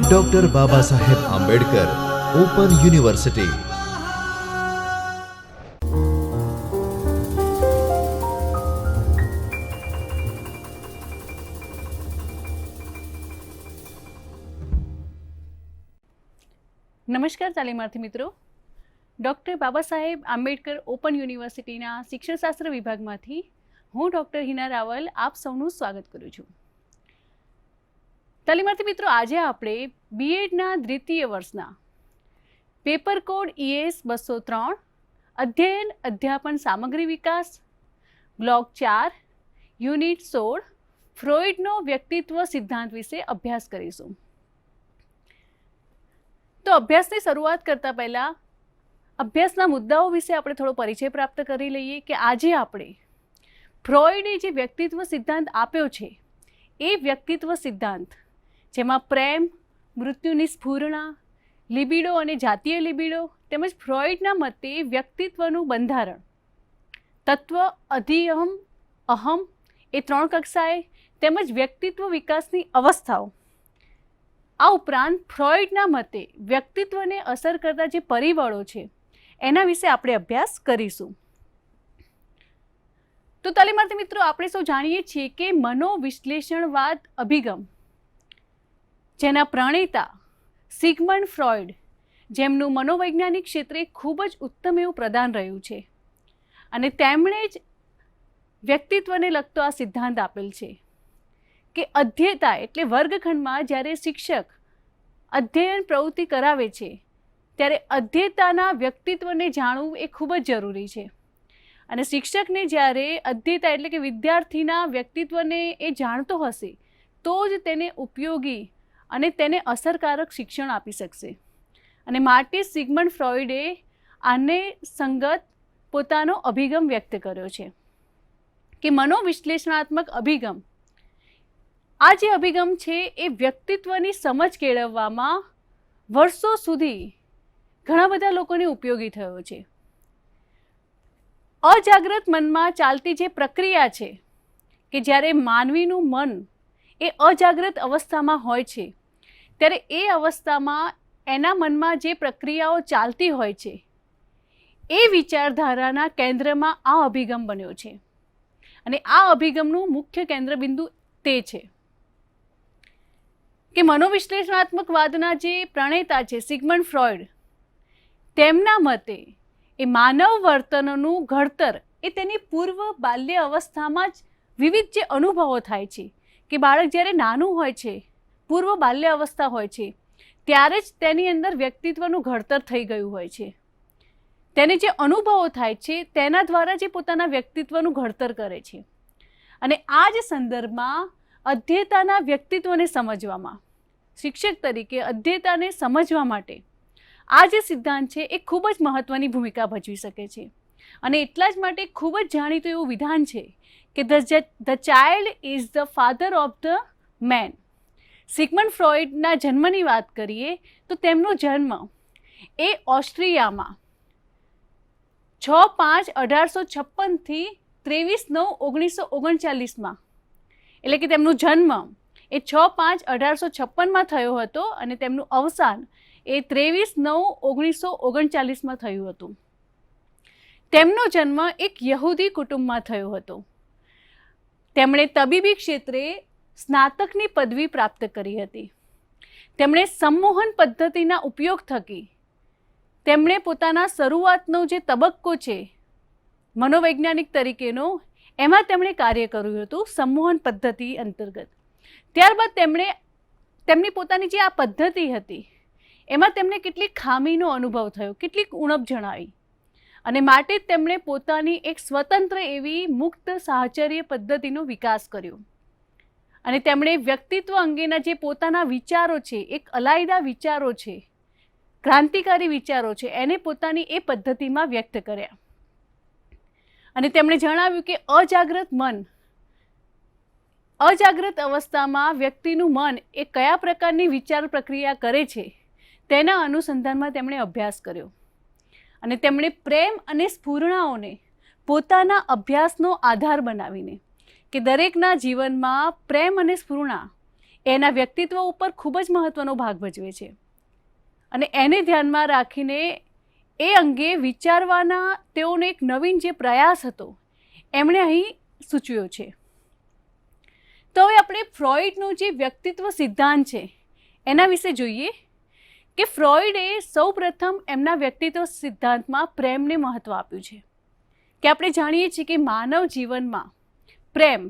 Doctor Baba Saheb Ambedkar open university. નમસ્કાર તાલીમાર્થી મિત્રો, doctor Baba Saheb Ambedkar open યુનિવર્સિટીના શિક્ષણશાસ્ત્ર વિભાગમાંથી હું ડૉક્ટર હિના રાવલ આપ સૌનું સ્વાગત કરું છું। તાલીમાર્થી મિત્રો, આજે આપણે બીએડના દ્વિતીય વર્ષના પેપર કોડ ES 203 અધ્યયન અધ્યાપન સામગ્રી વિકાસ બ્લોક 4 યુનિટ 16 ફ્રોઇડનો વ્યક્તિત્વ સિદ્ધાંત વિશે અભ્યાસ કરીશું। તો અભ્યાસની શરૂઆત કરતાં પહેલાં અભ્યાસના મુદ્દાઓ વિશે આપણે થોડો પરિચય પ્રાપ્ત કરી લઈએ કે આજે આપણે ફ્રોઇડે જે વ્યક્તિત્વ સિદ્ધાંત આપ્યો છે એ વ્યક્તિત્વ સિદ્ધાંત, જેમાં પ્રેમ, મૃત્યુની સ્ફૂર્ણા, લિબિડો અને જાતીય લિબિડો તેમજ ફ્રોઇડના મતે વ્યક્તિત્વનું બંધારણ, તત્વ, અધિઅહમ, અહમ એ 3 કક્ષાએ તેમજ વ્યક્તિત્વ વિકાસની અવસ્થાઓ, આ ઉપરાંત ફ્રોઇડના મતે વ્યક્તિત્વને અસર કરતા જે પરિબળો છે એના વિશે આપણે અભ્યાસ કરીશું। તો તાલીમાર્થી મિત્રો, આપણે સૌ જાણીએ છીએ કે મનોવિશ્લેષણવાદ અભિગમ, જેના પ્રણેતા સિગમન્ડ ફ્રોઇડ, જેમનું મનોવૈજ્ઞાનિક ક્ષેત્રે ખૂબ જ ઉત્તમ એવું પ્રદાન રહ્યું છે, અને તેમણે જ વ્યક્તિત્વને લગતો આ સિદ્ધાંત આપેલ છે કે અધ્યેતા એટલે વર્ગખંડમાં જ્યારે શિક્ષક અધ્યયન પ્રવૃત્તિ કરાવે છે ત્યારે અધ્યેતાના વ્યક્તિત્વને જાણવું એ ખૂબ જ જરૂરી છે, અને શિક્ષકને જ્યારે અધ્યેતા એટલે કે વિદ્યાર્થીના વ્યક્તિત્વને એ જાણતો હશે તો જ તેને ઉપયોગી અને તેને અસરકારક શિક્ષણ આપી શકશે। અને માટે સિગમન્ડ ફ્રોઇડે આને સંગત પોતાનો અભિગમ વ્યક્ત કર્યો છે કે મનોવિશ્લેષણાત્મક અભિગમ, આ જે અભિગમ છે એ વ્યક્તિત્વની સમજ કેળવવામાં વર્ષો સુધી ઘણા બધા લોકોને ઉપયોગી થયો છે। અજાગ્રત મનમાં ચાલતી જે પ્રક્રિયા છે કે જ્યારે માનવીનું મન એ અજાગ્રત અવસ્થામાં હોય છે ત્યારે એ અવસ્થામાં એના મનમાં જે પ્રક્રિયાઓ ચાલતી હોય છે એ વિચારધારાના કેન્દ્રમાં આ અભિગમ બન્યો છે, અને આ અભિગમનું મુખ્ય કેન્દ્રબિંદુ તે છે કે મનોવિશ્લેષણાત્મકવાદના જે પ્રણેતા છે સિગમન્ડ ફ્રોઇડ, તેમના મતે એ માનવ વર્તનનું ઘડતર એ તેની પૂર્વ બાલ્ય અવસ્થામાં જ વિવિધ જે અનુભવો થાય છે કે બાળક જ્યારે નાનું હોય છે, પૂર્વ બાલ્ય અવસ્થા હોય છે, ત્યારે જ તેની અંદર વ્યક્તિત્વનું ઘડતર થઈ ગયું હોય છે। તેને જે અનુભવો થાય છે તેના દ્વારા જે પોતાના વ્યક્તિત્વનું ઘડતર કરે છે, અને આ જ સંદર્ભમાં અધ્યેતાના વ્યક્તિત્વને સમજવામાં, શિક્ષક તરીકે અધ્યેતાને સમજવા માટે આ જે સિદ્ધાંત છે એ ખૂબ જ મહત્ત્વની ભૂમિકા ભજવી શકે છે, અને એટલા જ માટે ખૂબ જ જાણીતું એવું વિધાન છે કે the child is the father of the man. Sigmund ફ્રોઇડના જન્મની વાત કરીએ તો તેમનો જન્મ એ ઓસ્ટ્રિયામાં 6/5/1856 23/9/1939 એટલે કે તેમનો જન્મ એ 6/5/1856 થયો હતો, અને તેમનું અવસાન એ 23/9/1939 થયું હતું। તેમનો જન્મ એક યહૂદી કુટુંબમાં થયો હતો। તેમણે તબીબી ક્ષેત્રે સ્નાતકની પદવી પ્રાપ્ત કરી હતી। તેમણે સંમોહન પદ્ધતિના ઉપયોગ થકી તેમણે પોતાના શરૂઆતનો જે તબક્કો છે મનોવૈજ્ઞાનિક તરીકેનો, એમાં તેમણે કાર્ય કર્યું હતું સંમોહન પદ્ધતિ અંતર્ગત। ત્યારબાદ તેમની પોતાની જે આ પદ્ધતિ હતી એમાં તેમને કેટલીક ખામીનો અનુભવ થયો, કેટલીક ઉણપ જણાવી, અને માટે જ તેમણે પોતાની એક સ્વતંત્ર એવી મુક્ત સાહચર્ય પદ્ધતિનો વિકાસ કર્યો, અને તેમણે વ્યક્તિત્વ અંગેના જે પોતાના વિચારો છે, એક અલાયદા વિચારો છે, ક્રાંતિકારી વિચારો છે, એને પોતાની એ પદ્ધતિમાં વ્યક્ત કર્યા। અને તેમણે જણાવ્યું કે અજાગ્રત અવસ્થામાં વ્યક્તિનું મન એ કયા પ્રકારની વિચાર પ્રક્રિયા કરે છે તેના અનુસંધાનમાં તેમણે અભ્યાસ કર્યો, અને તેમણે પ્રેમ અને સ્ફૂર્ણાઓને પોતાના અભ્યાસનો આધાર બનાવીને કે દરેકના જીવનમાં પ્રેમ અને સ્ફૂર્ણા એના વ્યક્તિત્વ ઉપર ખૂબ જ મહત્ત્વનો ભાગ ભજવે છે. અને એને ધ્યાનમાં રાખીને એ અંગે વિચારવાના તેઓનો એક નવીન જે પ્રયાસ હતો એમણે અહીં સૂચવ્યો છે. તો હવે આપણે ફ્રોઈડનો જે વ્યક્તિત્વ સિદ્ધાંત છે એના વિશે જોઈએ કે ફ્રોઈડે સૌપ્રથમ એમના વ્યક્તિત્વ સિદ્ધાંતમાં પ્રેમને મહત્ત્વ આપ્યું છે. કે આપણે જાણીએ છીએ કે માનવ જીવનમાં પ્રેમ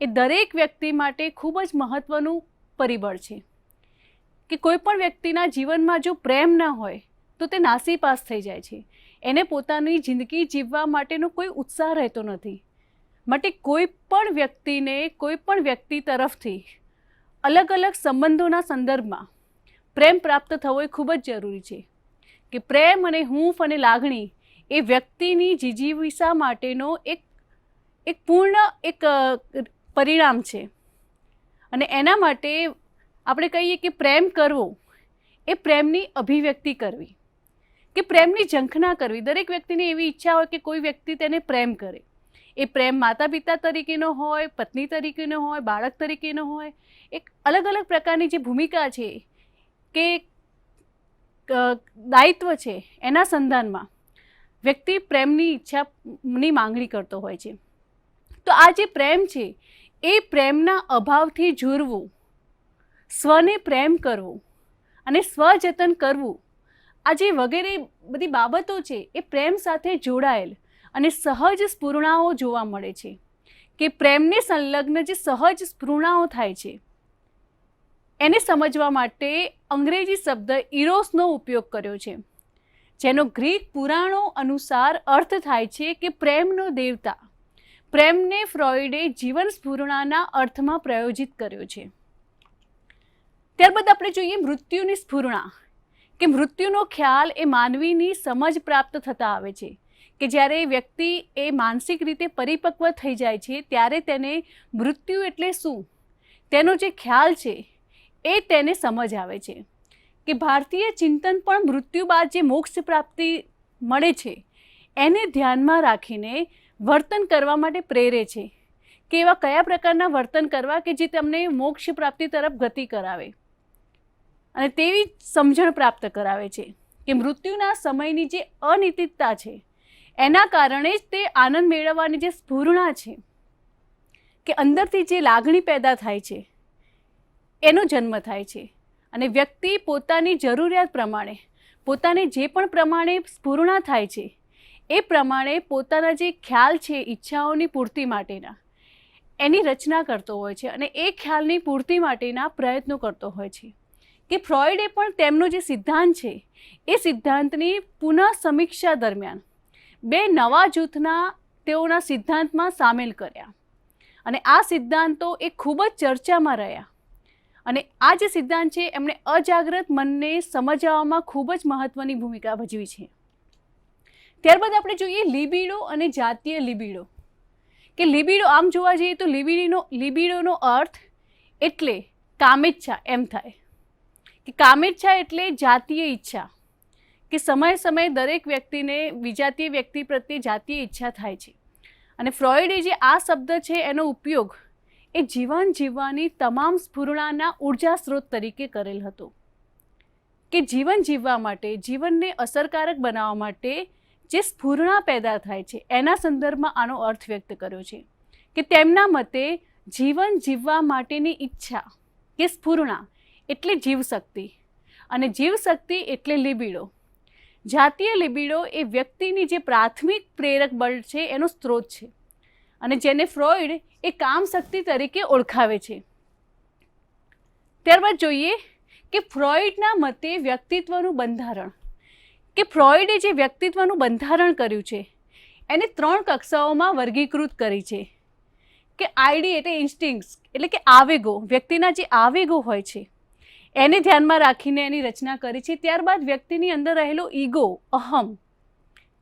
એ દરેક વ્યક્તિ માટે ખૂબ જ મહત્ત્વનું પરિબળ છે. કે કોઈ પણ વ્યક્તિના જીવનમાં જો પ્રેમ ના હોય તો તે નાસીપાસ થઈ જાય છે. એને પોતાની જિંદગી જીવવા માટેનો કોઈ ઉત્સાહ રહેતો નથી. માટે કોઈ પણ વ્યક્તિને કોઈ પણ વ્યક્તિ તરફથી અલગ અલગ સંબંધોના સંદર્ભમાં પ્રેમ પ્રાપ્ત થવો એ ખૂબ જ જરૂરી છે. કે પ્રેમ અને હૂંફ અને લાગણી એ વ્યક્તિની જીજીવિષા માટેનો એક પૂર્ણ એક પરિણામ છે. અને એના માટે આપણે કહીએ કે પ્રેમ કરવો એ પ્રેમની અભિવ્યક્તિ કરવી, કે પ્રેમની ઝંખના કરવી. દરેક વ્યક્તિની એવી ઈચ્છા હોય કે કોઈ વ્યક્તિ તેને પ્રેમ કરે. એ પ્રેમ માતા પિતા તરીકેનો હોય, પત્ની તરીકેનો હોય, બાળક તરીકેનો હોય. એક અલગ અલગ પ્રકારની જે ભૂમિકા છે કે દાયિત્વ છે એના સંધાનમાં વ્યક્તિ પ્રેમની ઈચ્છાની માંગણી કરતો હોય છે. તો આ જે પ્રેમ છે એ પ્રેમના અભાવથી ઝૂરવું, સ્વને પ્રેમ કરવું અને સ્વજતન કરવું, આ જે વગેરે બધી બાબતો છે એ પ્રેમ સાથે જોડાયેલ અને સહજ સ્ફૂર્ણાઓ જોવા મળે છે. કે પ્રેમને સંલગ્ન જે સહજ સ્ફૂર્ણાઓ થાય છે એને સમજવા માટે અંગ્રેજી શબ્દ ઇરોસનો ઉપયોગ કર્યો છે, જેનો ગ્રીક પુરાણો અનુસાર અર્થ થાય છે કે પ્રેમનો દેવતા. પ્રેમને ફ્રોઈડે જીવન સ્ફૂર્ણાના અર્થમાં પ્રયોજિત કર્યો છે. ત્યારબાદ આપણે જોઈએ મૃત્યુની સ્ફૂર્ણા. કે મૃત્યુનો ખ્યાલ એ માનવીની સમજ પ્રાપ્ત થતા આવે છે. કે જ્યારે વ્યક્તિ એ માનસિક રીતે પરિપક્વ થઈ જાય છે ત્યારે તેને મૃત્યુ એટલે શું તેનો જે ખ્યાલ છે એ તેને સમજ આવે છે. કે ભારતીય ચિંતન પણ મૃત્યુ બાદ જે મોક્ષ પ્રાપ્તિ મળે છે એને ધ્યાનમાં રાખીને વર્તન કરવા માટે પ્રેરે છે. કે એવા કયા પ્રકારના વર્તન કરવા કે જે તમને મોક્ષ પ્રાપ્તિ તરફ ગતિ કરાવે અને તેવી સમજણ પ્રાપ્ત કરાવે છે. કે મૃત્યુના સમયની જે અનિશ્ચિતતા છે એના કારણે જ તે આનંદ મેળવવાની જે સ્ફૂર્ણા છે કે અંદરથી જે લાગણી પેદા થાય છે એનો જન્મ થાય છે. અને વ્યક્તિ પોતાની જરૂરિયાત પ્રમાણે પોતાને જે પણ પ્રમાણે સ્ફૂર્ણા થાય છે એ પ્રમાણે પોતાના જે ખ્યાલ છે ઈચ્છાઓની પૂર્તિ માટેના એની રચના કરતો હોય છે અને એ ખ્યાલની પૂર્તિ માટેના પ્રયત્નો કરતો હોય છે. કે ફ્રોઈડે પણ તેમનો જે સિદ્ધાંત છે એ સિદ્ધાંતની પુનઃ સમીક્ષા દરમિયાન બે નવા જૂથના તેઓના સિદ્ધાંતમાં સામેલ કર્યા અને આ સિદ્ધાંતો એ ખૂબ જ ચર્ચામાં રહ્યા. અને આ જે સિદ્ધાંત છે એમણે અજાગ્રત મનને સમજાવવામાં ખૂબ જ મહત્ત્વની ભૂમિકા ભજવી છે. ત્યારબાદ આપણે જોઈએ લિબિડો અને જાતીય લિબિડો. કે લિબિડો આમ જોવા જઈએ તો લિબિડોનો અર્થ એટલે કામેચ્છા એમ થાય. કે કામેચ્છા એટલે જાતીય ઈચ્છા. કે સમયે સમયે દરેક વ્યક્તિને વિજાતીય વ્યક્તિ પ્રત્યે જાતીય ઈચ્છા થાય છે. અને ફ્રોઈડે જે આ શબ્દ છે એનો ઉપયોગ એ જીવન જીવવાની તમામ સ્ફૂર્ણાના ઉર્જા સ્ત્રોત તરીકે કરેલ હતો. કે જીવન જીવવા માટે, જીવનને અસરકારક બનાવવા માટે જે સ્ફૂર્ણા પેદા થાય છે એના સંદર્ભમાં આનો અર્થ વ્યક્ત કર્યો છે. કે તેમના મતે જીવન જીવવા માટેની ઈચ્છા કે સ્ફૂર્ણા એટલે જીવશક્તિ અને જીવશક્તિ એટલે લિબિડો. જાતીય લિબિડો એ વ્યક્તિની જે પ્રાથમિક પ્રેરક બળ છે એનો સ્ત્રોત છે અને જેને ફ્રોઈડ એ કામશક્તિ તરીકે ઓળખાવે છે. ત્યારબાદ જોઈએ કે ફ્રોઈડના મતે વ્યક્તિત્વનું બંધારણ. કે ફ્રોઈડે જે વ્યક્તિત્વનું બંધારણ કર્યું છે એને 3 કક્ષાઓમાં વર્ગીકૃત કરી છે. કે આઈડી એટલે ઇન્સ્ટિંક્ટ્સ એટલે કે આવેગો, વ્યક્તિના જે આવેગો હોય છે એને ધ્યાનમાં રાખીને એની રચના કરી છે. ત્યારબાદ વ્યક્તિની અંદર રહેલો ઈગો, અહમ,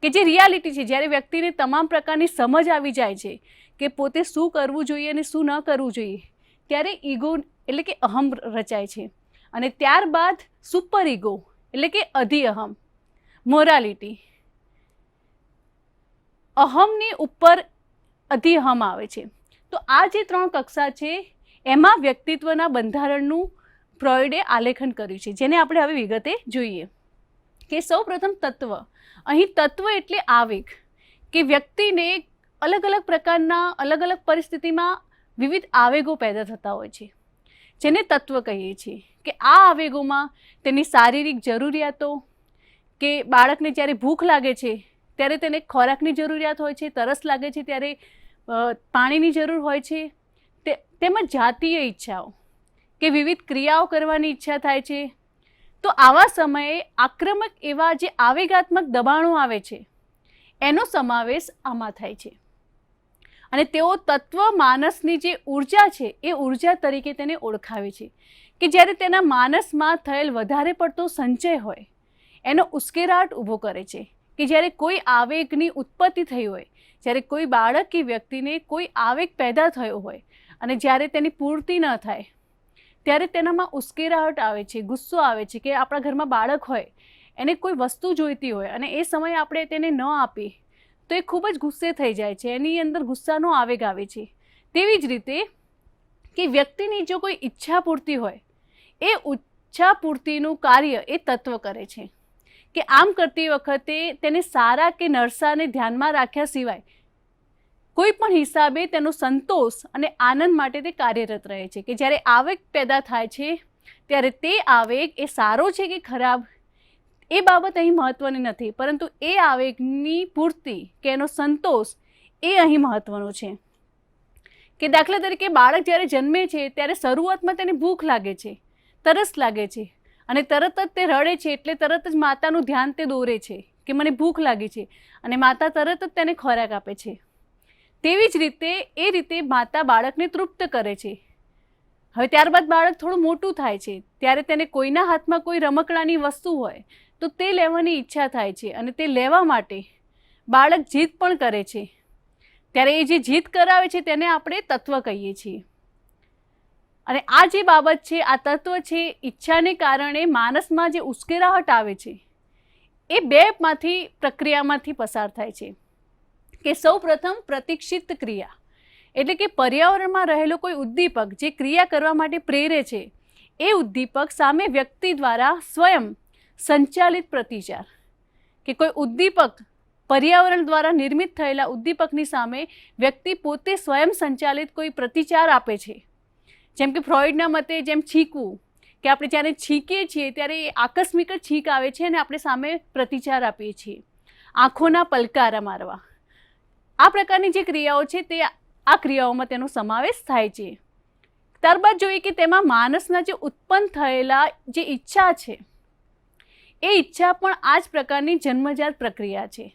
કે જે રિયાલિટી છે, જ્યારે વ્યક્તિને તમામ પ્રકારની સમજ આવી જાય છે કે પોતે શું કરવું જોઈએ અને શું ન કરવું જોઈએ ત્યારે ઈગો એટલે કે અહમ રચાય છે. અને ત્યારબાદ સુપર ઈગો એટલે કે અધિ અહમ, મોરાલિટી. અહમની ઉપર અધિ અહમ આવે છે. તો આ જે 3 કક્ષા છે એમાં વ્યક્તિત્વના બંધારણનું ફ્રોઈડે આલેખન કર્યું છે, જેને આપણે હવે વિગતે જોઈએ. કે સૌ પ્રથમ તત્વ. અહીં તત્વ એટલે આવેગ, કે વ્યક્તિને અલગ અલગ પ્રકારના અલગ અલગ પરિસ્થિતિમાં વિવિધ આવેગો પેદા થતા હોય છે, જેને તત્વ કહીએ છીએ. કે આ આવેગોમાં તેની શારીરિક જરૂરિયાતો, કે બાળકને જ્યારે ભૂખ લાગે છે ત્યારે તેને ખોરાકની જરૂરિયાત હોય છે, તરસ લાગે છે ત્યારે પાણીની જરૂર હોય છે, તેમજ જાતીય ઈચ્છાઓ, કે વિવિધ ક્રિયાઓ કરવાની ઈચ્છા થાય છે. તો આવા સમયે આક્રમક એવા જે આવેગાત્મક દબાણો આવે છે એનો સમાવેશ આમાં થાય છે. અને તેઓ તત્વ માનસની જે ઉર્જા છે એ ઉર્જા તરીકે તેને ઓળખાવે છે. કે જ્યારે તેના માનસમાં થયેલ વધારે પડતો સંચય હોય એનો ઉશ્કેરાટ ઊભો કરે છે. કે જ્યારે કોઈ આવેગની ઉત્પત્તિ થઈ હોય, જ્યારે કોઈ બાળક કે વ્યક્તિને કોઈ આવેગ પેદા થયો હોય અને જ્યારે તેની પૂર્તિ ન થાય ત્યારે તેનામાં ઉશ્કેરાહટ આવે છે, ગુસ્સો આવે છે. કે આપણા ઘરમાં બાળક હોય, એને કોઈ વસ્તુ જોઈતી હોય અને એ સમયે આપણે તેને ન આપીએ તો એ ખૂબ જ ગુસ્સે થઈ જાય છે, એની અંદર ગુસ્સાનો આવેગ આવે છે. તેવી જ રીતે કે વ્યક્તિની જો કોઈ ઈચ્છા પૂર્તિ હોય, એ ઈચ્છા પૂર્તિનું કાર્ય એ તત્વ કરે છે. કે આમ કરતી વખતે તેને સારા કે નરસાને ધ્યાનમાં રાખ્યા સિવાય કોઈ પણ હિસાબે તેનો સંતોષ અને આનંદ માટે તે કાર્યરત રહે છે. કે જ્યારે આવેગ પેદા થાય છે ત્યારે તે આવેગ એ સારો છે કે ખરાબ એ બાબત અહીં મહત્ત્વની નથી, પરંતુ એ આવેગની પૂર્તિ કે એનો સંતોષ એ અહીં મહત્ત્વનો છે. કે દાખલા તરીકે બાળક જ્યારે જન્મે છે ત્યારે શરૂઆતમાં તેને ભૂખ લાગે છે, તરસ લાગે છે અને તરત જ તે રડે છે, એટલે તરત જ માતાનું ધ્યાન તે દોરે છે કે મને ભૂખ લાગી છે અને માતા તરત જ તેને ખોરાક આપે છે. તેવી જ રીતે માતા બાળકને તૃપ્ત કરે છે. હવે ત્યારબાદ બાળક થોડું મોટું થાય છે ત્યારે તેને કોઈના હાથમાં કોઈ રમકડાની વસ્તુ હોય તો તે લેવાની ઈચ્છા થાય છે અને તે લેવા માટે બાળક જીદ પણ કરે છે. ત્યારે એ જે જીદ કરાવે છે તેને આપણે તત્વ કહીએ છીએ. અને આ જે બાબત છે, આ તત્વ છે, ઈચ્છાને કારણે માનસમાં જે ઉશ્કેરાહટ આવે છે એ બેમાંથી પ્રક્રિયામાંથી પસાર થાય છે. કે સૌ પ્રથમ પ્રતીક્ષિત ક્રિયા, એટલે કે પર્યાવરણમાં રહેલો કોઈ ઉદ્દીપક જે ક્રિયા કરવા માટે પ્રેરે છે એ ઉદ્દીપક સામે વ્યક્તિ દ્વારા સ્વયં સંચાલિત પ્રતિચાર. કે કોઈ ઉદ્દીપક પર્યાવરણ દ્વારા નિર્મિત થયેલા ઉદ્દીપકની સામે વ્યક્તિ પોતે સ્વયં સંચાલિત કોઈ પ્રતિચાર આપે છે. જેમ કે ફ્રોઈડના મતે જેમ છીંકવું, કે આપણે જ્યારે છીંકીએ છીએ ત્યારે એ આકસ્મિક જ છીંક આવે છે અને આપણે સામે પ્રતિચાર આપીએ છીએ. આંખોના પલકારા મારવા, આ પ્રકારની જે ક્રિયાઓ છે તે આ ક્રિયાઓમાં તેનો સમાવેશ થાય છે. ત્યારબાદ જોઈએ કે તેમાં માનસના જે ઉત્પન્ન થયેલા જે ઈચ્છા છે એ ઈચ્છા પણ આ જ પ્રકારની જન્મજાત પ્રક્રિયા છે.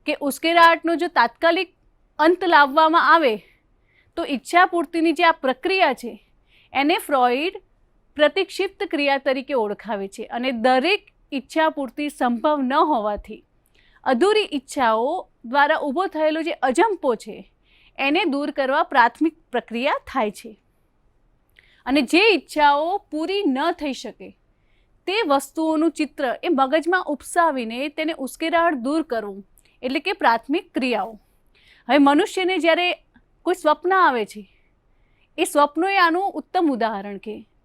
કે ઉશ્કેરાહટનો જો તાત્કાલિક અંત લાવવામાં આવે તો ઈચ્છા પૂર્તિની જે આ પ્રક્રિયા છે એને ફ્રોઈડ પ્રતિક્ષિપ્ત ક્રિયા તરીકે ઓળખાવે છે. અને દરેક ઈચ્છા પૂર્તિ સંભવ ન હોવાથી અધૂરી ઈચ્છાઓ દ્વારા ઊભો થયેલો જે અજંપો છે એને દૂર કરવા પ્રાથમિક પ્રક્રિયા થાય છે. અને જે ઈચ્છાઓ પૂરી ન થઈ શકે તે વસ્તુઓનું ચિત્ર એ મગજમાં ઉપસાવીને તેને ઉશ્કેરાહટ દૂર કરવું, એટલે કે પ્રાથમિક ક્રિયાઓ. હવે મનુષ્યને જ્યારે કોઈ સ્વપ્ન આવે છે, એ સ્વપ્નો એ આનું ઉત્તમ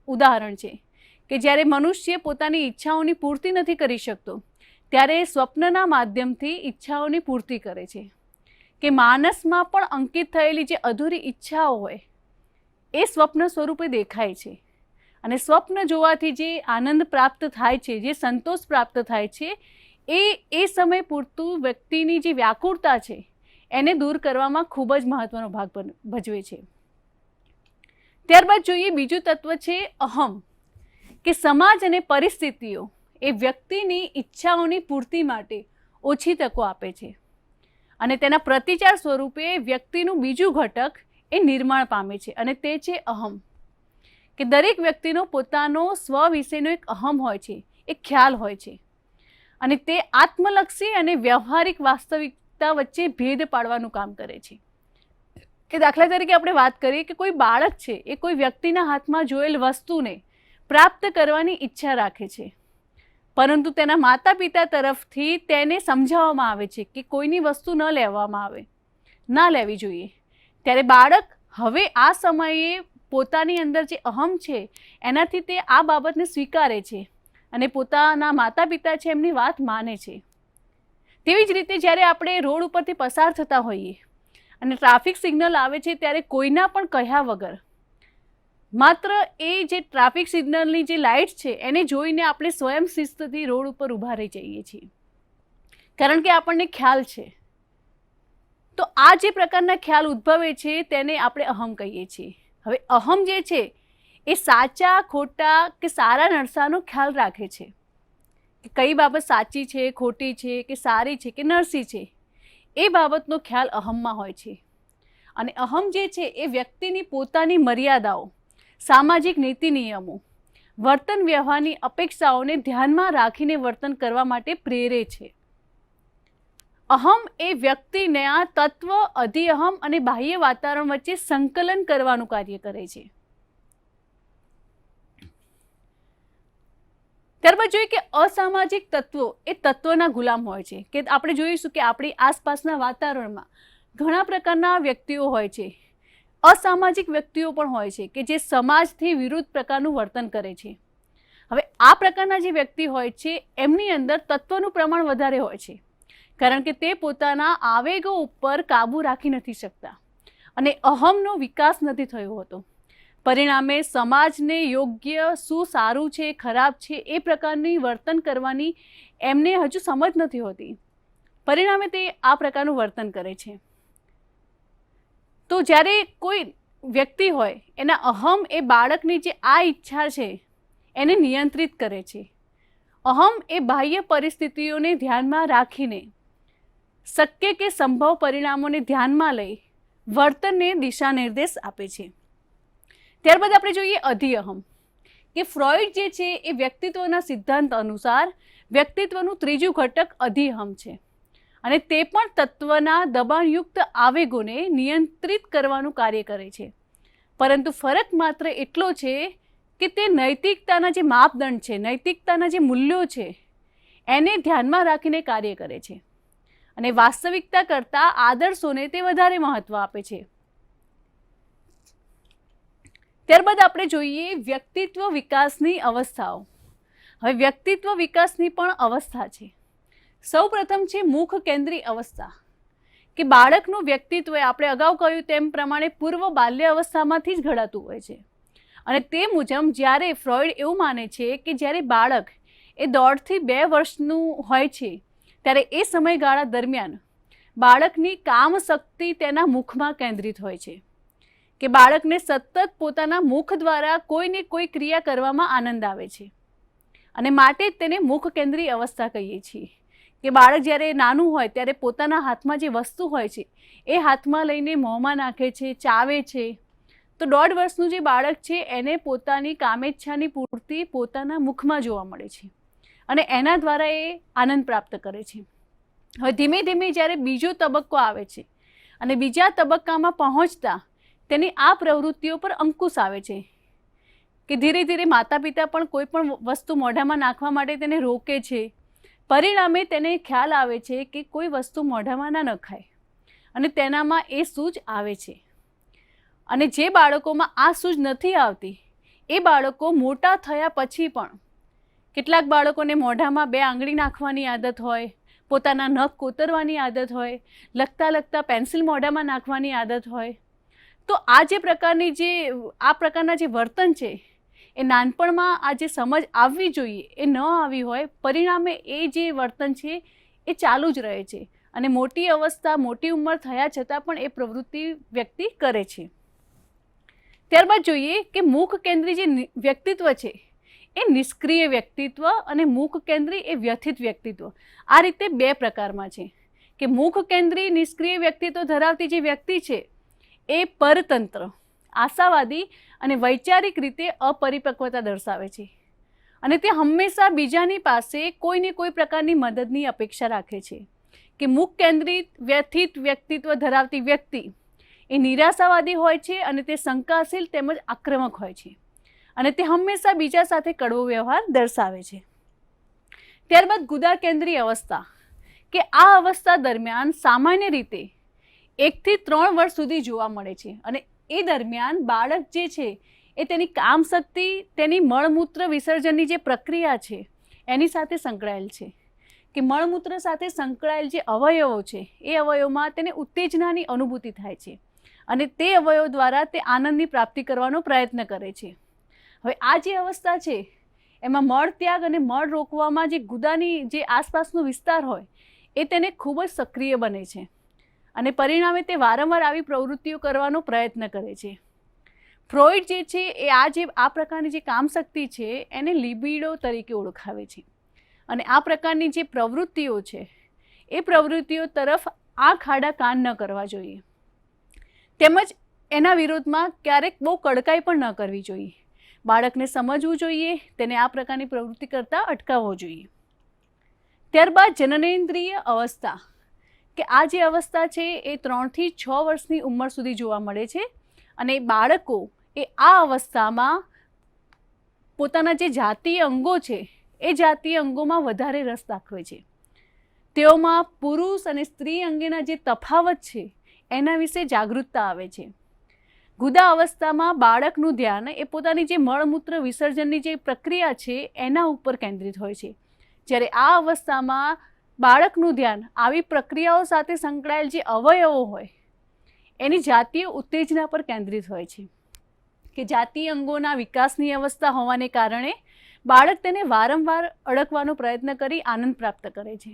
ઉદાહરણ છે. કે જ્યારે મનુષ્ય પોતાની ઈચ્છાઓની પૂર્તિ નથી કરી શકતો ત્યારે સ્વપ્નના માધ્યમથી ઈચ્છાઓની પૂર્તિ કરે છે. કે માનસમાં પણ અંકિત થયેલી જે અધૂરી ઈચ્છાઓ હોય એ સ્વપ્ન સ્વરૂપે દેખાય છે. અને સ્વપ્ન જોવાથી જે આનંદ પ્રાપ્ત થાય છે, જે સંતોષ પ્રાપ્ત થાય છે, એ સમય પૂરતું વ્યક્તિની જે વ્યાકુળતા છે એને દૂર કરવામાં ખૂબ જ મહત્ત્વનો ભાગ ભજવે છે. ત્યારબાદ જોઈએ બીજું તત્વ છે અહમ. કે સમાજ અને પરિસ્થિતિઓ એ વ્યક્તિની ઈચ્છાઓની પૂર્તિ માટે ઓછી તકો આપે છે અને તેના પ્રતિચાર સ્વરૂપે વ્યક્તિનું બીજું ઘટક એ નિર્માણ પામે છે અને તે છે અહમ. કે દરેક વ્યક્તિનો પોતાનો સ્વ વિશેનો એક અહમ હોય છે, એક ખ્યાલ હોય છે અને તે આત્મલક્ષી અને વ્યવહારિક વાસ્તવિકતા વચ્ચે ભેદ પાડવાનું કામ કરે છે. કે દાખલા તરીકે આપણે વાત કરીએ કે કોઈ બાળક છે એ કોઈ વ્યક્તિના હાથમાં જોયેલ વસ્તુને પ્રાપ્ત કરવાની ઈચ્છા રાખે છે, પરંતુ તેના માતા પિતા તરફથી તેને સમજાવવામાં આવે છે કે કોઈની વસ્તુ ના લેવી જોઈએ. ત્યારે બાળક હવે આ સમયે પોતાની અંદર જે અહમ છે એનાથી તે આ બાબતને સ્વીકારે છે અને પોતાના માતા પિતા છે એમની વાત માને છે. તેવી જ રીતે જ્યારે આપણે રોડ ઉપરથી પસાર થતા હોઈએ અને ટ્રાફિક સિગ્નલ આવે છે ત્યારે કોઈના પણ કહ્યા વગર માત્ર એ જે ટ્રાફિક સિગ્નલની જે લાઇટ છે એને જોઈને આપણે સ્વયં શિસ્તથી રોડ ઉપર ઊભા રહી જઈએ છીએ, કારણ કે આપણને ખ્યાલ છે. તો આ જે પ્રકારના ખ્યાલ ઉદ્ભવે છે તેને આપણે અહમ કહીએ છીએ. હવે અહમ જે છે એ સાચા ખોટા કે સારા નરસાનો ખ્યાલ રાખે છે કે કઈ બાબત સાચી છે, ખોટી છે કે સારી છે કે નરસી છે, એ બાબતનો ખ્યાલ અહમમાં હોય છે. અને અહમ જે છે એ વ્યક્તિની પોતાની મર્યાદાઓ, સામાજિક નીતિ નિયમો, વર્તન વ્યવહારની અપેક્ષાઓને ધ્યાનમાં રાખીને વર્તન કરવા માટે પ્રેરે છે. અહમ એ વ્યક્તિને આ તત્વ, અધિઅહમ અને બાહ્ય વાતાવરણ વચ્ચે સંકલન કરવાનું કાર્ય કરે છે. ત્યારબાદ જોઈએ કે અસામાજિક તત્વો એ તત્વના ગુલામ હોય છે. કે આપણે જોઈશું કે આપણી આસપાસના વાતાવરણમાં ઘણા પ્રકારના વ્યક્તિઓ હોય છે. અસામાજિક વ્યક્તિઓ પણ હોય છે કે જે સમાજથી વિરુદ્ધ પ્રકારનું વર્તન કરે છે. હવે આ પ્રકારના જે વ્યક્તિ હોય છે એમની અંદર તત્વનું પ્રમાણ વધારે હોય છે, કારણ કે તે પોતાના આવેગો ઉપર કાબૂ રાખી નથી શકતા અને અહમનો વિકાસ નથી થયો હોતો. પરિણામે સમાજને યોગ્ય શું સારું છે, ખરાબ છે એ પ્રકારની વર્તન કરવાની એમને હજુ સમજ નથી હોતી. પરિણામે તે આ પ્રકારનું વર્તન કરે છે. તો જ્યારે કોઈ વ્યક્તિ હોય એના અહમ એ બાળકની જે આ ઈચ્છા છે એને નિયંત્રિત કરે છે. અહમ એ બાહ્ય પરિસ્થિતિઓને ધ્યાનમાં રાખીને શક્ય કે સંભવ પરિણામોને ધ્યાનમાં લઈ વર્તનને દિશા નિર્દેશ આપે છે. ત્યારબાદ આપણે જોઈએ અધિઅહમ, કે ફ્રોઈડ જે છે એ વ્યક્તિત્વના સિદ્ધાંત અનુસાર વ્યક્તિત્વનું ત્રીજું ઘટક અધિઅહમ છે અને તે પણ તત્વના દબાણયુક્ત આવેગોને નિયંત્રિત કરવાનું કાર્ય કરે છે. પરંતુ ફરક માત્ર એટલો છે કે તે નૈતિકતાના જે માપદંડ છે, નૈતિકતાના જે મૂલ્યો છે એને ધ્યાનમાં રાખીને કાર્ય કરે છે અને વાસ્તવિકતા કરતાં આદર્શોને તે વધારે મહત્વ આપે છે. ત્યારબાદ આપણે જોઈએ વ્યક્તિત્વ વિકાસની અવસ્થાઓ. હવે વ્યક્તિત્વ વિકાસની પણ અવસ્થા છે. સૌ પ્રથમ છે મુખ કેન્દ્રી અવસ્થા, કે બાળકનું વ્યક્તિત્વ આપણે અગાઉ કહ્યું તેમ પ્રમાણે પૂર્વ બાલ્ય અવસ્થામાંથી જ ઘડાતું હોય છે. અને તે મુજબ જ્યારે ફ્રોઈડ એવું માને છે કે જ્યારે બાળક એ 1.5 થી 2 વર્ષનું હોય છે ત્યારે એ સમયગાળા દરમિયાન બાળકની કામ શક્તિ તેના મુખમાં કેન્દ્રિત હોય છે, કે બાળકને સતત પોતાના મુખ દ્વારા કોઈને કોઈ ક્રિયા કરવામાં આનંદ આવે છે અને માટે જ તેને મુખ કેન્દ્રી અવસ્થા કહીએ છીએ. કે બાળક જ્યારે નાનું હોય ત્યારે પોતાના હાથમાં જે વસ્તુ હોય છે એ હાથમાં લઈને મોંમાં નાખે છે, ચાવે છે. તો 1.5 વર્ષનું જે બાળક છે એને પોતાની કામેચ્છાની પૂર્તિ પોતાના મુખમાં જોવા મળે છે અને એના દ્વારા એ આનંદ પ્રાપ્ત કરે છે. હવે ધીમે ધીમે જ્યારે બીજો તબક્કો આવે છે અને બીજા તબક્કામાં પહોંચતા તેની આ પ્રવૃત્તિઓ પર અંકુશ આવે છે, કે ધીરે ધીરે માતા પિતા પણ કોઈ પણ વસ્તુ મોઢામાં નાખવા માટે તેને રોકે છે. પરિણામે તેને ખ્યાલ આવે છે કે કોઈ વસ્તુ મોઢામાં ના નખાય અને તેનામાં એ સૂઝ આવે છે. અને જે બાળકોમાં આ સૂઝ નથી આવતી એ બાળકો મોટા થયા પછી પણ, કેટલાક બાળકોને મોઢામાં 2 આંગળી નાખવાની આદત હોય, પોતાના નખ કોતરવાની આદત હોય, લખતા લખતા પેન્સિલ મોઢામાં નાખવાની આદત હોય. તો આ પ્રકારના જે વર્તન છે એ નાનપણમાં આ જે સમજ આવવી જોઈએ એ ન આવી હોય, પરિણામે એ જે વર્તન છે એ ચાલુ જ રહે છે અને મોટી અવસ્થા, મોટી ઉંમર થયા છતાં પણ એ પ્રવૃત્તિ વ્યક્તિ કરે છે. ત્યારબાદ જોઈએ કે મુખ કેન્દ્રી જે વ્યક્તિત્વ છે એ નિષ્ક્રિય વ્યક્તિત્વ અને મુખ કેન્દ્રી એ વ્યથિત વ્યક્તિત્વ, આ રીતે 2 પ્રકારમાં છે. કે મુખ કેન્દ્રી નિષ્ક્રિય વ્યક્તિત્વ ધરાવતી જે વ્યક્તિ છે એ પરતંત્ર, આશાવાદી અને વૈચારિક રીતે અપરિપક્વતા દર્શાવે છે અને તે હંમેશા બીજાની પાસે કોઈને કોઈ પ્રકારની મદદની અપેક્ષા રાખે છે. કે મુખ કેન્દ્રિત વ્યથિત વ્યક્તિત્વ ધરાવતી વ્યક્તિ એ નિરાશાવાદી હોય છે અને તે શંકાશીલ તેમજ આક્રમક હોય છે અને તે હંમેશા બીજા સાથે કડવો વ્યવહાર દર્શાવે છે. ત્યારબાદ ગુદાર કેન્દ્રી અવસ્થા, કે આ અવસ્થા દરમિયાન સામાન્ય રીતે 1 થી 3 વર્ષ સુધી જોવા મળે છે અને એ દરમિયાન બાળક જે છે એ તેની કામશક્તિ, તેની મળમૂત્ર વિસર્જનની જે પ્રક્રિયા છે એની સાથે સંકળાયેલ છે. કે મળમૂત્ર સાથે સંકળાયેલ જે અવયવો છે એ અવયવમાં તેને ઉત્તેજનાની અનુભૂતિ થાય છે અને તે અવયવ દ્વારા તે આનંદની પ્રાપ્તિ કરવાનો પ્રયત્ન કરે છે. હવે આ જે અવસ્થા છે એમાં મળ ત્યાગ અને મળ રોકવામાં જે ગુદાની જે આસપાસનો વિસ્તાર હોય એ તેને ખૂબ જ સક્રિય બને છે અને પરિણામે તે વારંવાર આવી પ્રવૃત્તિઓ કરવાનો પ્રયત્ન કરે છે. ફ્રોઈડ જે છે એ આ પ્રકારની જે કામશક્તિ છે એને લિબિડો તરીકે ઓળખાવે છે અને આ પ્રકારની જે પ્રવૃત્તિઓ છે એ પ્રવૃત્તિઓ તરફ આંખ આડા કાન ન કરવા જોઈએ, તેમજ એના વિરોધમાં ક્યારેક બહુ કડકાઈ પણ ન કરવી જોઈએ. બાળકને સમજવું જોઈએ, તેને આ પ્રકારની પ્રવૃત્તિ કરતાં અટકાવવો જોઈએ. ત્યારબાદ જનનેન્દ્રિય અવસ્થા, કે આ જે અવસ્થા છે એ 3 થી 6 વર્ષની ઉંમર સુધી જોવા મળે છે અને બાળકો એ આ અવસ્થામાં પોતાના જે જાતીય અંગો છે એ જાતીય અંગોમાં વધારે રસ દાખવે છે. તેઓમાં પુરુષ અને સ્ત્રી અંગેના જે તફાવત છે એના વિશે જાગૃતતા આવે છે. ગુદા અવસ્થામાં બાળકનું ધ્યાન એ પોતાની જે મળમૂત્ર વિસર્જનની જે પ્રક્રિયા છે એના ઉપર કેન્દ્રિત હોય છે, જ્યારે આ અવસ્થામાં બાળકનું ધ્યાન આવી પ્રક્રિયાઓ સાથે સંકળાયેલ જે અવયવો હોય એની જાતીય ઉત્તેજના પર કેન્દ્રિત હોય છે. કે જાતીય અંગોના વિકાસની અવસ્થા હોવાને કારણે બાળક તેને વારંવાર અડકવાનો પ્રયત્ન કરી આનંદ પ્રાપ્ત કરે છે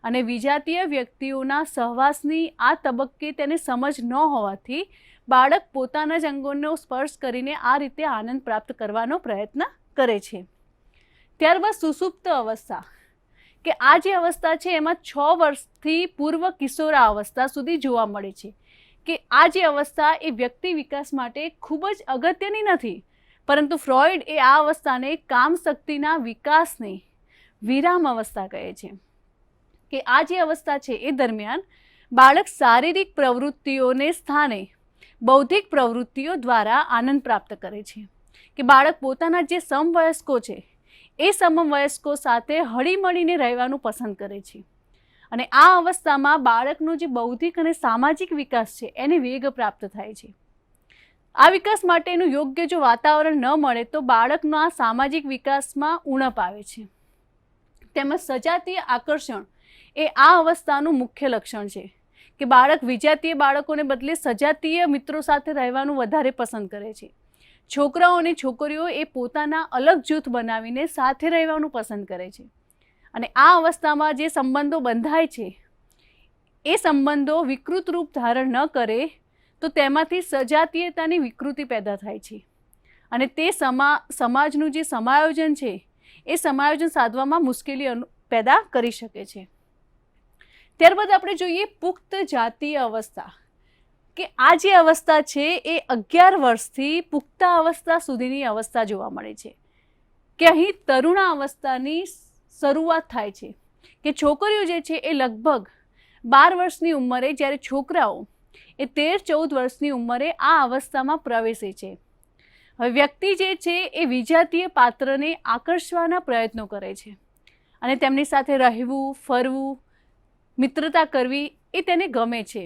અને વિજાતીય વ્યક્તિઓના સહવાસની આ તબક્કે તેને સમજ ન હોવાથી બાળક પોતાના જ અંગોનો સ્પર્શ કરીને આ રીતે આનંદ પ્રાપ્ત કરવાનો પ્રયત્ન કરે છે. ત્યારબાદ સુષુપ્ત અવસ્થા, કે આ જે અવસ્થા છે એમાં 6 વર્ષથી પૂર્વ કિશોરા અવસ્થા સુધી જોવા મળે છે. કે આ જે અવસ્થા એ વ્યક્તિ વિકાસ માટે ખૂબ જ અગત્યની નથી, પરંતુ ફ્રોઈડ એ આ અવસ્થાને કામશક્તિના વિકાસની વિરામ અવસ્થા કહે છે. કે આ જે અવસ્થા છે એ દરમિયાન બાળક શારીરિક પ્રવૃત્તિઓને સ્થાને બૌદ્ધિક પ્રવૃત્તિઓ દ્વારા આનંદ પ્રાપ્ત કરે છે. કે બાળક પોતાના જે સમવયસ્કો છે એ સમવયસ્કો સાથે હળીમળીને રહેવાનું પસંદ કરે છે અને આ અવસ્થામાં બાળકનો જે બૌદ્ધિક અને સામાજિક વિકાસ છે એને વેગ પ્રાપ્ત થાય છે. આ વિકાસ માટેનું યોગ્ય જો વાતાવરણ ન મળે તો બાળકના સામાજિક વિકાસમાં ઉણપ આવે છે. તેમજ સજાતીય આકર્ષણ એ આ અવસ્થાનું મુખ્ય લક્ષણ છે કે બાળક વિજાતીય બાળકોને બદલે સજાતીય મિત્રો સાથે રહેવાનું વધારે પસંદ કરે છે. છોકરાઓ અને છોકરીઓ એ પોતાના અલગ જૂથ બનાવીને સાથે રહેવાનું પસંદ કરે છે અને આ અવસ્થામાં જે સંબંધો બંધાય છે એ સંબંધો વિકૃત રૂપ ધારણ ન કરે તો તેમાંથી સજાતીયતાની વિકૃતિ પેદા થાય છે અને તે સમાજનું જે સમાયોજન છે એ સમાયોજન સાધવામાં મુશ્કેલી પેદા કરી શકે છે. ત્યારબાદ આપણે જોઈએ પુખ્ત જાતીય અવસ્થા, કે આ જે અવસ્થા છે એ 11 વર્ષથી પુખ્ત અવસ્થા સુધીની અવસ્થા જોવા મળે છે. કે અહીં તરુણા અવસ્થાની શરૂઆત થાય છે. કે છોકરીઓ જે છે એ લગભગ 12 વર્ષની ઉંમરે, જ્યારે છોકરાઓ એ 13-14 વર્ષની ઉંમરે આ અવસ્થામાં પ્રવેશે છે. હવે વ્યક્તિ જે છે એ વિજાતીય પાત્રને આકર્ષવાના પ્રયત્નો કરે છે અને તેમની સાથે રહેવું, ફરવું, મિત્રતા કરવી એ તેને ગમે છે.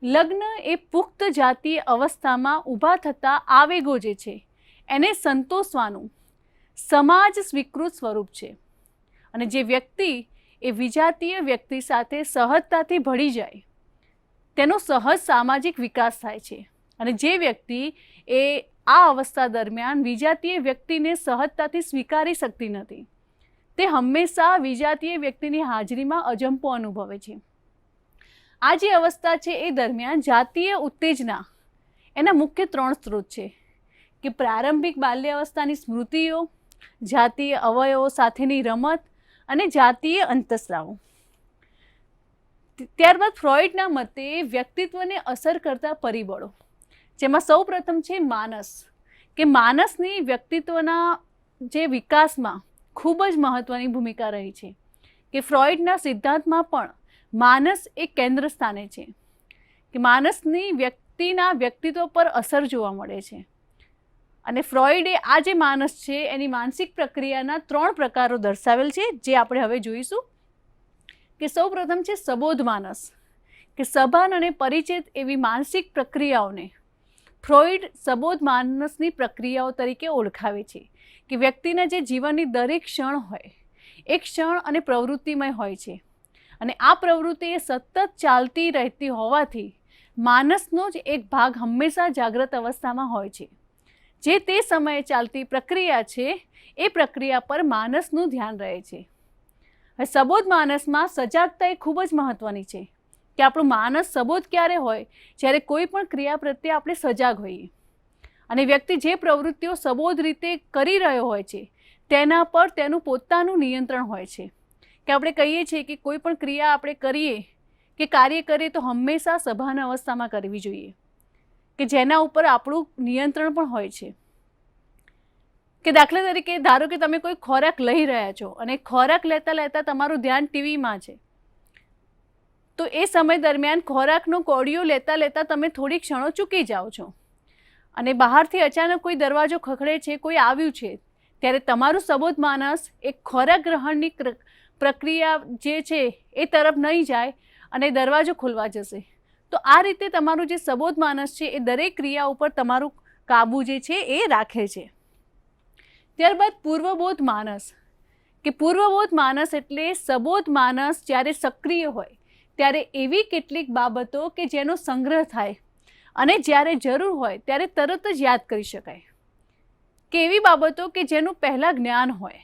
લગ્ન એ પુખ્ત જાતીય અવસ્થામાં ઊભા થતા આવેગો જે છે એને સંતોષવાનું સમાજ સ્વીકૃત સ્વરૂપ છે અને જે વ્યક્તિ એ વિજાતીય વ્યક્તિ સાથે સહજતાથી ભળી જાય તેનો સહજ સામાજિક વિકાસ થાય છે અને જે વ્યક્તિ એ આ અવસ્થા દરમિયાન વિજાતીય વ્યક્તિને સહજતાથી સ્વીકારી શકતી નથી તે હંમેશા વિજાતીય વ્યક્તિની હાજરીમાં અજંપો અનુભવે છે. આ જે અવસ્થા છે એ દરમિયાન જાતીય ઉત્તેજના એના મુખ્ય 3 સ્ત્રોત છે કે પ્રારંભિક બાલ્ય અવસ્થાની સ્મૃતિઓ, જાતીય અવયવો સાથેની રમત અને જાતીય અંતઃસ્રાવો. ત્યારબાદ ફ્રોઈડના મતે વ્યક્તિત્વને અસર કરતા પરિબળો, જેમાં સૌ પ્રથમ છે માનસ, કે માનસની વ્યક્તિત્વના જે વિકાસમાં ખૂબ જ મહત્વની ભૂમિકા રહી છે. કે ફ્રોઈડના સિદ્ધાંતમાં પણ માનસ એક કેન્દ્ર સ્થાને છે કે માનસની વ્યક્તિના વ્યક્તિત્વ પર અસર જોવા મળે છે અને ફ્રોઈડે આ જે માનસ છે એની માનસિક પ્રક્રિયાના 3 પ્રકારો દર્શાવેલ છે જે આપણે હવે જોઈશું. કે સૌ પ્રથમ છે સબોધ માનસ, કે સભાન અને પરિચિત એવી માનસિક પ્રક્રિયાઓને ફ્રોઈડ સબોધ માનસની પ્રક્રિયાઓ તરીકે ઓળખાવે છે કે વ્યક્તિના જે જીવનની દરેક ક્ષણ હોય એક ક્ષણ અને પ્રવૃત્તિમય હોય છે, અને આ પ્રવૃત્તિ એ સતત ચાલતી રહેતી હોવાથી માનસનો જ એક ભાગ હંમેશા જાગ્રત અવસ્થામાં હોય છે. જે તે સમયે ચાલતી પ્રક્રિયા છે એ પ્રક્રિયા પર માનસનું ધ્યાન રહે છે. હવે સબોધ માનસમાં સજાગતા એ ખૂબ જ મહત્ત્વની છે કે આપણું માનસ સબોધ ક્યારે હોય? જ્યારે કોઈ પણ ક્રિયા પ્રત્યે આપણે સજાગ હોઈએ, અને વ્યક્તિ જે પ્રવૃત્તિઓ સબોધ રીતે કરી રહ્યો હોય છે તેના પર તેનું પોતાનું નિયંત્રણ હોય છે. કે આપણે કહીએ છીએ કે કોઈ પણ ક્રિયા આપણે કરીએ કે કાર્ય કરીએ તો હંમેશા સભાન અવસ્થામાં કરવી જોઈએ, કે જેના ઉપર આપણું નિયંત્રણ પણ હોય છે. કે દાખલા તરીકે ધારો કે તમે કોઈ ખોરાક લઈ રહ્યા છો અને ખોરાક લેતા લેતા તમારું ધ્યાન ટીવીમાં છે, તો એ સમય દરમિયાન ખોરાકનો કોડિયો લેતા લેતા તમે થોડી ક્ષણો ચૂકી જાઓ છો, અને બહારથી અચાનક કોઈ દરવાજો ખખડે છે, કોઈ આવ્યું છે, ત્યારે તમારું સબોધ માનસ એક ખોરાક ગ્રહણની પ્રક્રિયા જે છે એ તરફ નહીં જાય અને દરવાજો ખોલવા જશે. તો આ રીતે તમારું જે સબોધ માનસ છે એ દરેક ક્રિયા ઉપર તમારું કાબુ જે છે એ રાખે છે. ત્યારબાદ પૂર્વબોધ માનસ, કે પૂર્વબોધ માનસ એટલે સબોધ માનસ જ્યારે સક્રિય હોય ત્યારે એવી કેટલીક બાબતો કે જેનો સંગ્રહ થાય અને જ્યારે જરૂર હોય ત્યારે તરત જ યાદ કરી શકાય, કે એવી બાબતો કે જેનું પહેલાં જ્ઞાન હોય,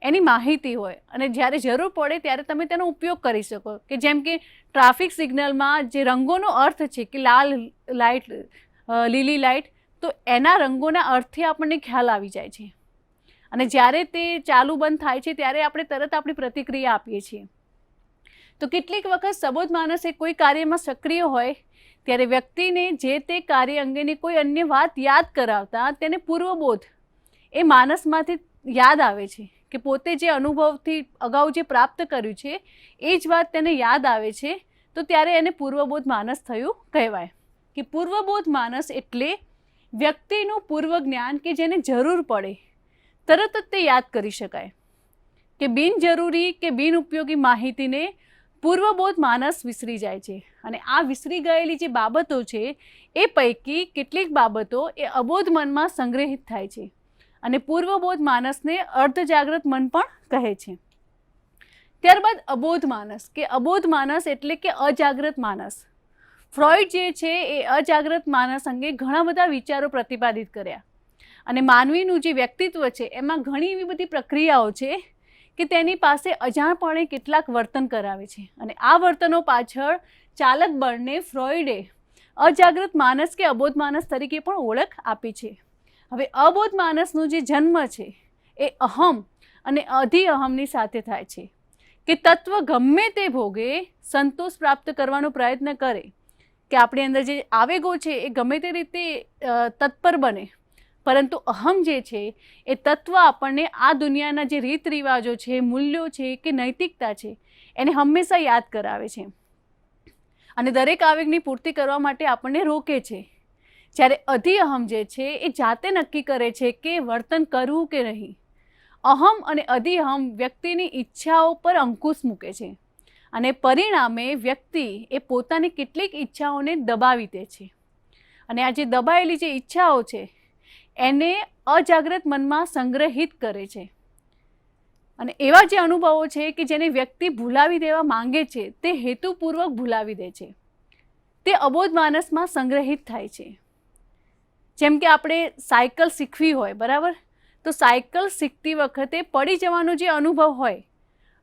એની માહિતી હોય, અને જ્યારે જરૂર પડે ત્યારે તમે તેનો ઉપયોગ કરી શકો. કે જેમ કે ટ્રાફિક સિગ્નલમાં જે રંગોનો અર્થ છે કે લાલ લાઇટ, લીલી લાઇટ, તો એના રંગોના અર્થથી આપણને ખ્યાલ આવી જાય છે, અને જ્યારે તે ચાલુ બંધ થાય છે ત્યારે આપણે તરત આપણી પ્રતિક્રિયા આપીએ છીએ. તો કેટલીક વખત સબોધ માનસ એ કોઈ કાર્યમાં સક્રિય હોય ત્યારે વ્યક્તિને જે તે કાર્ય અંગેની કોઈ અન્ય વાત યાદ કરાવતા તેને પૂર્વબોધ એ માનસમાંથી યાદ આવે છે, કે પોતે જે અનુભવથી અગાઉ જે પ્રાપ્ત કર્યું છે એ જ વાત તેને યાદ આવે છે, તો ત્યારે એને પૂર્વબોધ માનસ થયું કહેવાય. કે પૂર્વબોધ માનસ એટલે વ્યક્તિનું પૂર્વ જ્ઞાન કે જેને જરૂર પડે તરત જ તે યાદ કરી શકાય, કે બિનજરૂરી કે બિનઉપયોગી માહિતીને પૂર્વબોધ માનસ વિસરી જાય છે, અને આ વિસરી ગયેલી જે બાબતો છે એ પૈકી કેટલીક બાબતો એ અબોધ મનમાં સંગ્રહિત થાય છે, અને પૂર્વબોધ માનસને અર્ધજાગ્રત મન પણ કહે છે. ત્યારબાદ અબોધ માનસ, કે અબોધ માનસ એટલે કે અજાગ્રત માનસ. ફ્રોઈડ જે છે એ અજાગ્રત માનસ અંગે ઘણા બધા વિચારો પ્રતિપાદિત કર્યા, અને માનવીનું જે વ્યક્તિત્વ છે એમાં ઘણી એવી બધી પ્રક્રિયાઓ છે કે તેની પાસે અજાણપણે કેટલાક વર્તન કરાવે છે, અને આ વર્તનો પાછળ ચાલક બળને ફ્રોઈડે અજાગ્રત માનસ કે અબોધ માનસ તરીકે પણ ઓળખ આપી છે. હવે અબોધ માનસનો જે જન્મ છે એ અહમ અને અધિઅહમની સાથે થાય છે, કે તત્વ ગમે તે ભોગે સંતોષ પ્રાપ્ત કરવાનો પ્રયત્ન કરે, કે આપણી અંદર જે આવેગો છે એ ગમે તે રીતે તત્પર બને, પરંતુ અહમ જે છે એ તત્વ આપણને આ દુનિયાના જે રીત રિવાજો છે, મૂલ્યો છે કે નૈતિકતા છે એને હંમેશા યાદ કરાવે છે, અને દરેક આવેગની પૂર્તિ કરવા માટે આપણને રોકે છે. જ્યારે અધિઅહમ જે છે એ જાતે નક્કી કરે છે કે વર્તન કરવું કે નહીં. અહમ અને અધિઅહમ વ્યક્તિની ઈચ્છાઓ પર અંકુશ મૂકે છે, અને પરિણામે વ્યક્તિ એ પોતાની કેટલીક ઈચ્છાઓને દબાવી દે છે, અને આ જે દબાયેલી જે ઈચ્છાઓ છે એને અજાગ્રત મનમાં સંગ્રહિત કરે છે, અને એવા જે અનુભવો છે કે જેને વ્યક્તિ ભૂલાવી દેવા માંગે છે તે હેતુપૂર્વક ભૂલાવી દે છે, તે અબોધ માનસમાં સંગ્રહિત થાય છે. જેમ કે આપણે સાયકલ શીખવી હોય, બરાબર, તો સાયકલ શીખતી વખતે પડી જવાનો જે અનુભવ હોય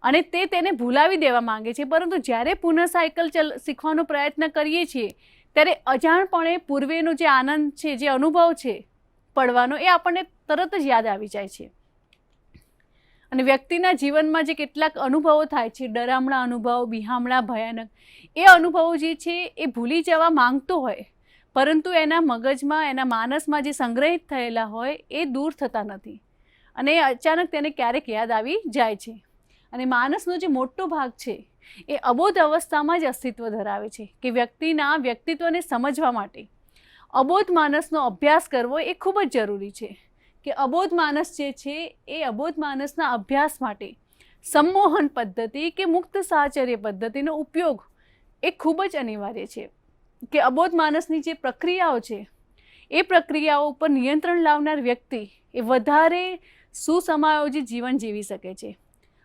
અને તેને ભૂલાવી દેવા માંગે છે, પરંતુ જ્યારે પુનઃ સાયકલ શીખવાનો પ્રયત્ન કરીએ છીએ ત્યારે અજાણપણે પૂર્વેનો જે આનંદ છે, જે અનુભવ છે પડવાનો, એ આપણને તરત જ યાદ આવી જાય છે. અને વ્યક્તિના જીવનમાં જે કેટલાક અનુભવો થાય છે, ડરામણા અનુભવ, બિહામણા, ભયાનક, એ અનુભવો જે છે એ ભૂલી જવા માંગતો હોય, પરંતુ એના મગજમાં, એના માનસમાં જે સંગ્રહિત થયેલા હોય એ દૂર થતા નથી, અને અચાનક તેને ક્યારેક યાદ આવી જાય છે. અને માનસનો જે મોટો ભાગ છે એ અબોધ અવસ્થામાં જ અસ્તિત્વ ધરાવે છે, કે વ્યક્તિના વ્યક્તિત્વને સમજવા માટે અબોધ માનસનો અભ્યાસ કરવો એ ખૂબ જ જરૂરી છે. કે અબોધ માનસ જે છે એ અબોધ માનસના અભ્યાસ માટે સંમોહન પદ્ધતિ કે મુક્ત સાહચર્ય પદ્ધતિનો ઉપયોગ એ ખૂબ જ અનિવાર્ય છે. કે અબોધ માનસની જે પ્રક્રિયાઓ છે એ પ્રક્રિયાઓ ઉપર નિયંત્રણ લાવનાર વ્યક્તિ એ વધારે સુસમાયોજિત જીવન જીવી શકે છે.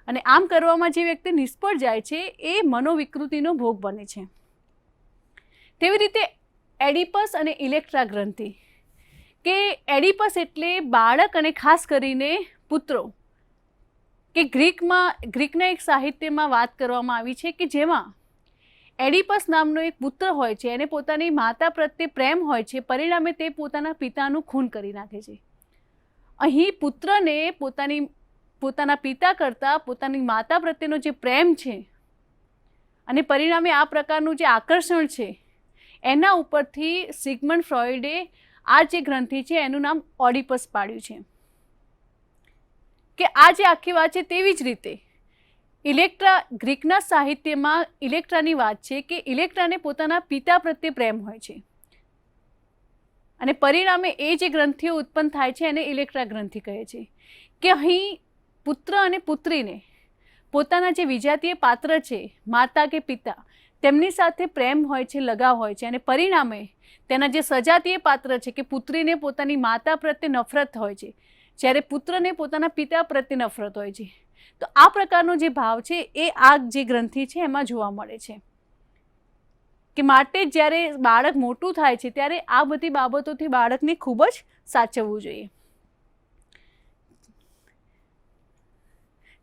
અને આમ કરવામાં જે વ્યક્તિ નિષ્ફળ જાય છે એ મનોવિકૃતિનો ભોગ બને છે. તેવી રીતે એડિપસ અને ઇલેક્ટ્રા ગ્રંથિ, કે એડિપસ એટલે બાળક અને ખાસ કરીને પુત્રો, કે ગ્રીકના એક સાહિત્યમાં વાત કરવામાં આવી છે કે જેમાં એડિપસ નામનો એક પુત્ર હોય છે એને પોતાની માતા પ્રત્યે પ્રેમ હોય છે, પરિણામે તે પોતાના પિતાનું ખૂન કરી નાખે છે. અહીં પુત્રને પોતાના પિતા કરતાં પોતાની માતા પ્રત્યેનો જે પ્રેમ છે અને પરિણામે આ પ્રકારનું જે આકર્ષણ છે એના ઉપરથી સિગમન્ડ ફ્રોઈડે આ જે ગ્રંથિ છે એનું નામ ઓડિપસ પાડ્યું છે. કે આ જે આખી વાત છે તેવી જ રીતે ગ્રીકના સાહિત્યમાં ઇલેક્ટ્રાની વાત છે કે ઇલેક્ટ્રાને પોતાના પિતા પ્રત્યે પ્રેમ હોય છે અને પરિણામે એ જે ગ્રંથિઓ ઉત્પન્ન થાય છે એને ઇલેક્ટ્રા ગ્રંથિ કહે છે. કે અહીં પુત્ર અને પુત્રીને પોતાના જે વિજાતીય પાત્ર છે, માતા કે પિતા, તેમની સાથે પ્રેમ હોય છે, લગાવ હોય છે અને પરિણામે તેના જે સજાતીય પાત્ર છે કે પુત્રીને પોતાની માતા પ્રત્યે નફરત હોય છે, જ્યારે પુત્રને પોતાના પિતા પ્રત્યે નફરત હોય છે. તો આ પ્રકારનો જે ભાવ છે એ આ જે ગ્રંથિ છે એમાં જોવા મળે છે. કે માટે જ્યારે બાળક મોટું થાય છે ત્યારે આ બધી બાબતોથી બાળકને ખૂબ જ સાચવવું જોઈએ.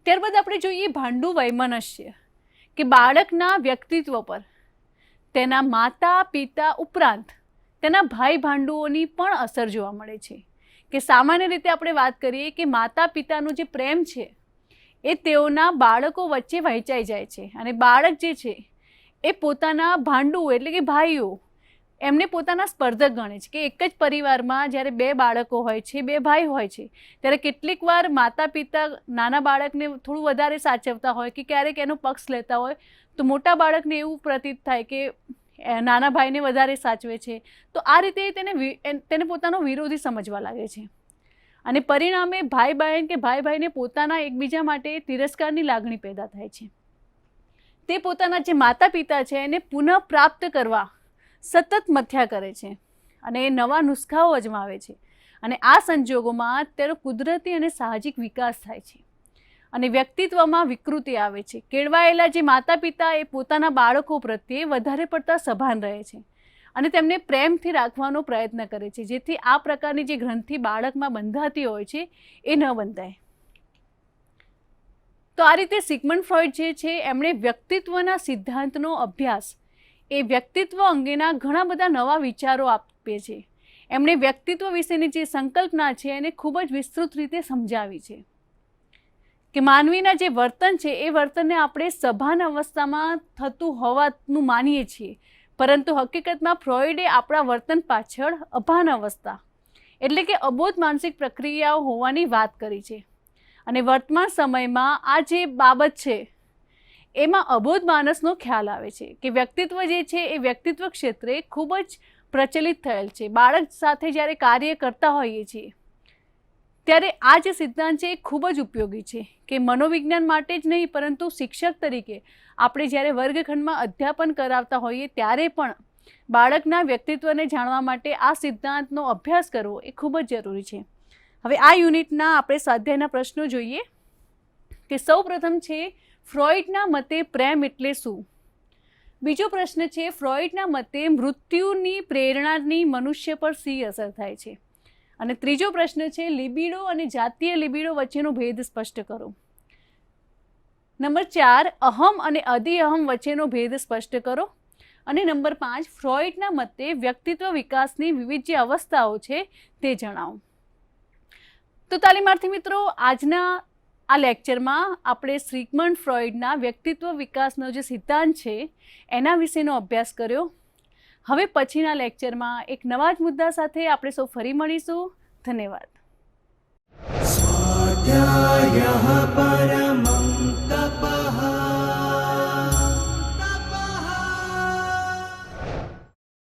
ત્યારબાદ આપણે જોઈએ ભાંડુ વૈમનસ્ય, કે બાળકના વ્યક્તિત્વ પર તેના માતા પિતા ઉપરાંત તેના ભાઈ ભાંડુઓની પણ અસર જોવા મળે છે. કે સામાન્ય રીતે આપણે વાત કરીએ કે માતા પિતાનો જે પ્રેમ છે એ તેઓના બાળકો વચ્ચે વહેંચાઈ જાય છે અને બાળક જે છે એ પોતાના ભાંડુઓ એટલે કે ભાઈઓ એમને પોતાના સ્પર્ધક ગણે છે. કે એક જ પરિવારમાં જ્યારે બે બાળકો હોય છે, બે ભાઈ હોય છે, ત્યારે કેટલીક વાર માતા પિતા નાના બાળકને થોડું વધારે સાચવતા હોય કે ક્યારેક એનો પક્ષ લેતા હોય તો મોટા બાળકને એવું પ્રતીત થાય કે નાના ભાઈને વધારે સાચવે છે. તો આ રીતે તેને પોતાનો વિરોધી સમજવા લાગે છે અને પરિણામે ભાઈ બહેન કે ભાઈ ભાઈને પોતાના એકબીજા માટે તિરસ્કારની લાગણી પેદા થાય છે. તે પોતાના જે માતા પિતા છે એને પુનઃ પ્રાપ્ત કરવા સતત મથ્યા કરે છે અને એ નવા નુસ્ખાઓ અજમાવે છે અને આ સંજોગોમાં તેનો કુદરતી અને સાહજિક વિકાસ થાય છે અને વ્યક્તિત્વમાં વિકૃતિ આવે છે. કેળવાયેલા જે માતા પિતા એ પોતાના બાળકો પ્રત્યે વધારે પડતા સભાન રહે છે અને તેમને પ્રેમથી રાખવાનો પ્રયત્ન કરે છે, જેથી આ પ્રકારની જે ગ્રંથિ બાળકમાં બંધાતી હોય છે એ ન બંધાય. તો આ રીતે સિગમન્ડ ફ્રોઈડ જે છે એમણે વ્યક્તિત્વના સિદ્ધાંતનો અભ્યાસ, એ વ્યક્તિત્વ અંગેના ઘણા બધા નવા વિચારો આપે છે. એમણે વ્યક્તિત્વ વિશેની જે સંકલ્પના છે એને ખૂબ જ વિસ્તૃત રીતે સમજાવી છે. કે માનવીના જે વર્તન છે એ વર્તનને આપણે સભાન અવસ્થામાં થતું હોવાનું માનીએ છીએ, પરંતુ હકીકતમાં ફ્રોઈડે આપણા વર્તન પાછળ અભાન અવસ્થા એટલે કે અબોધ માનસિક પ્રક્રિયાઓ હોવાની વાત કરી છે. અને વર્તમાન સમયમાં આ જે બાબત છે એમાં અબોધ માનસનો ખ્યાલ આવે છે કે વ્યક્તિત્વ જે છે એ વ્યક્તિત્વ ક્ષેત્રે ખૂબ જ પ્રચલિત થયેલ છે. બાળક સાથે જ્યારે કાર્ય કરતા હોઈએ છીએ ત્યારે આ જે સિદ્ધાંત છે એ ખૂબ જ ઉપયોગી છે. કે મનોવિજ્ઞાન માટે જ નહીં પરંતુ શિક્ષક તરીકે આપણે જ્યારે વર્ગખંડમાં અધ્યાપન કરાવતા હોઈએ ત્યારે પણ બાળકના વ્યક્તિત્વને જાણવા માટે આ સિદ્ધાંતનો અભ્યાસ કરવો એ ખૂબ જ જરૂરી છે. હવે આ યુનિટના આપણે સ્વાધ્યાયના પ્રશ્નો જોઈએ. કે સૌ પ્રથમ છે ફ્રોઈડના મતે પ્રેમ એટલે શું? બીજો પ્રશ્ન છે ફ્રોઈડના મતે મૃત્યુની પ્રેરણાની મનુષ્ય પર શી અસર થાય છે? અને ત્રીજો પ્રશ્ન છે લિબિડો અને જાતીય લિબિડો વચ્ચેનો ભેદ સ્પષ્ટ કરો. નંબર 4 અહમ અને અધિઅહમ વચ્ચેનો ભેદ સ્પષ્ટ કરો. અને નંબર 5 ફ્રોઈડના મતે વ્યક્તિત્વ વિકાસની વિવિધ જે અવસ્થાઓ છે તે જણાવો. તો તાલીમાર્થી મિત્રો, આજના આ લેક્ચરમાં આપણે સિગમન્ડ ફ્રોઈડના વ્યક્તિત્વ વિકાસનો જે સિદ્ધાંત છે એના વિશેનો અભ્યાસ કર્યો. હવે પછીના લેક્ચરમાં એક નવા જ મુદ્દા સાથે આપણે સૌ ફરી મળીશું. ધન્યવાદ. સ્વાધ્યાયઃ પરમઃ